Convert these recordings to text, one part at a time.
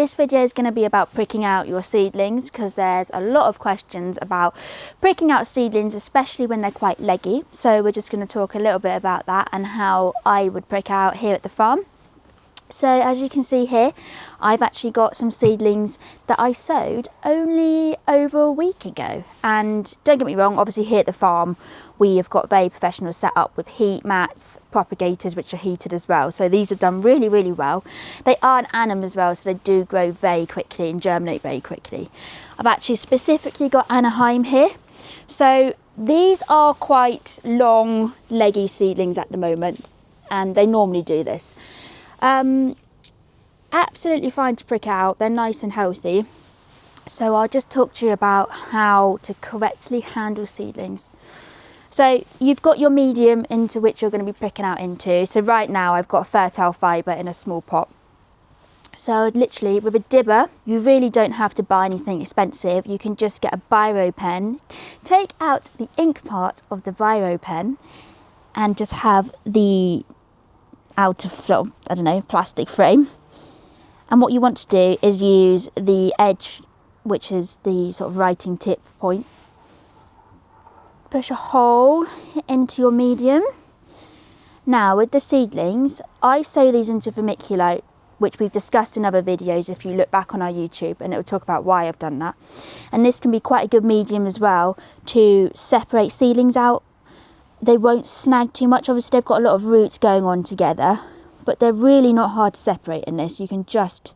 this video is going to be about pricking out your seedlings, because there's a lot of questions about pricking out seedlings, especially when they're quite leggy. So we're just going to talk a little bit about that and how I would prick out here at the farm. So as you can see here, I've actually got some seedlings that I sowed only over a week ago. And don't get me wrong, obviously here at the farm, we have got very professional setup with heat mats, propagators, which are heated as well. So these have done really, really well. They are an annum as well, so they do grow very quickly and germinate very quickly. I've actually specifically got Anaheim here. So these are quite long, leggy seedlings at the moment, and they normally do this. Absolutely fine to prick out, they're nice and healthy. So I'll just talk to you about how to correctly handle seedlings. So you've got your medium into which you're going to be pricking out into. So right now I've got fertile fibre in a small pot. So literally with a dibber, you really don't have to buy anything expensive. You can just get a biro pen, take out the ink part of the biro pen and just have the out of sort of, I don't know, plastic frame. And what you want to do is use the edge, which is the sort of writing tip point. Push a hole into your medium. Now with the seedlings, I sow these into vermiculite, which we've discussed in other videos if you look back on our YouTube, and it will talk about why I've done that. And this can be quite a good medium as well to separate seedlings out. They won't snag too much. Obviously they've got a lot of roots going on together, but they're really not hard to separate in this. You can just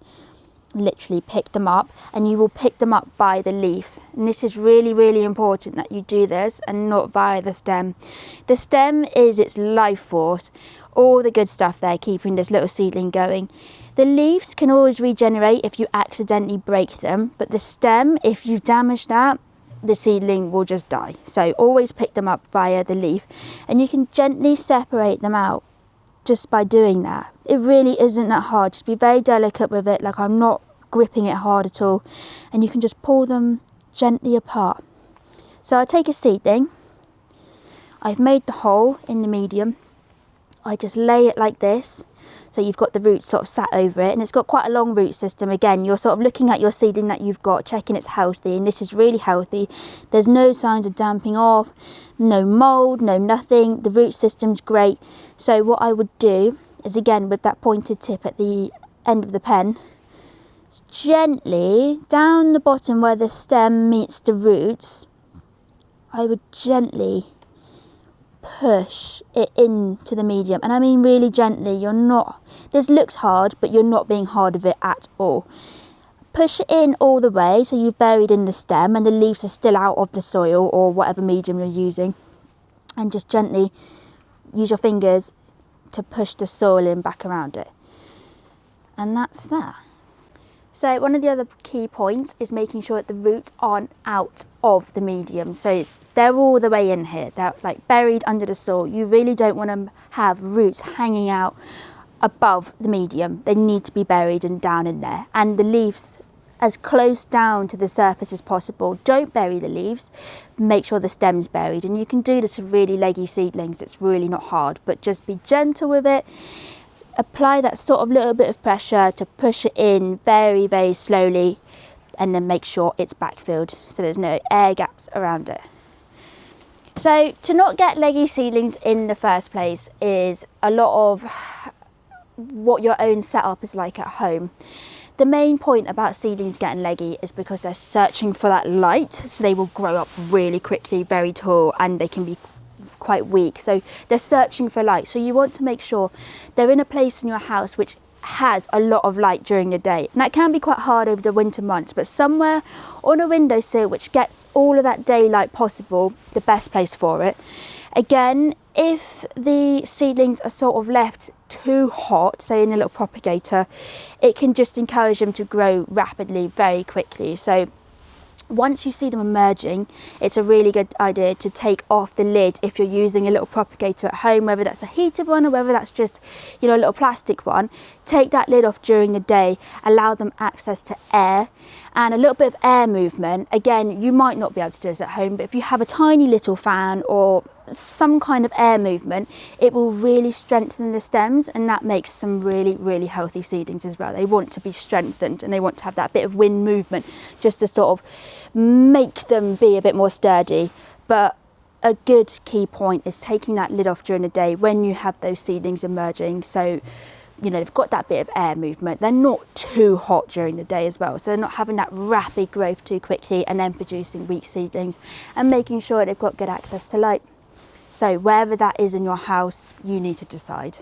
literally pick them up, and you will pick them up by the leaf. And this is really, really important that you do this and not via the stem. The stem is its life force, all the good stuff there keeping this little seedling going. The leaves can always regenerate if you accidentally break them, but the stem, if you damage that, the seedling will just die. So always pick them up via the leaf, and you can gently separate them out just by doing that. It really isn't that hard. Just be very delicate with it, like I'm not gripping it hard at all, and you can just pull them gently apart. So I take a seedling, I've made the hole in the medium, I just lay it like this. So you've got the roots sort of sat over it, and it's got quite a long root system. Again, you're sort of looking at your seedling that you've got, checking it's healthy, and this is really healthy. There's no signs of damping off, no mould, no nothing. The root system's great. So what I would do is, again, with that pointed tip at the end of the pen, gently down the bottom where the stem meets the roots, I would gently push it into the medium, and I mean really gently. You're not, this looks hard, but you're not being hard with it at all. Push it in all the way so you've buried in the stem and the leaves are still out of the soil or whatever medium you're using, and just gently use your fingers to push the soil in back around it, and that's that. So one of the other key points is making sure that the roots aren't out of the medium. So they're all the way in here, they're like buried under the soil. You really don't want to have roots hanging out above the medium. They need to be buried and down in there. And the leaves as close down to the surface as possible. Don't bury the leaves, make sure the stem's buried. And you can do this with really leggy seedlings, it's really not hard, but just be gentle with it. Apply that sort of little bit of pressure to push it in very, very slowly, and then make sure it's backfilled so there's no air gaps around it. So to not get leggy seedlings in the first place is a lot of what your own setup is like at home. The main point about seedlings getting leggy is because they're searching for that light, so they will grow up really quickly, very tall, and they can be quite weak. So they're searching for light. So you want to make sure they're in a place in your house which has a lot of light during the day, and that can be quite hard over the winter months, but somewhere on a windowsill which gets all of that daylight possible, the best place for it. Again, if the seedlings are sort of left too hot, say in a little propagator, it can just encourage them to grow rapidly, very quickly. So once you see them emerging, it's a really good idea to take off the lid if you're using a little propagator at home, whether that's a heated one or whether that's just, you know, a little plastic one. Take that lid off during the day, allow them access to air and a little bit of air movement. Again, you might not be able to do this at home, but if you have a tiny little fan or some kind of air movement, it will really strengthen the stems, and that makes some really, really healthy seedlings as well. They want to be strengthened and they want to have that bit of wind movement just to sort of make them be a bit more sturdy. But a good key point is taking that lid off during the day when you have those seedlings emerging. So, you know, they've got that bit of air movement. They're not too hot during the day as well. So they're not having that rapid growth too quickly and then producing weak seedlings, and making sure they've got good access to light. So wherever that is in your house, you need to decide.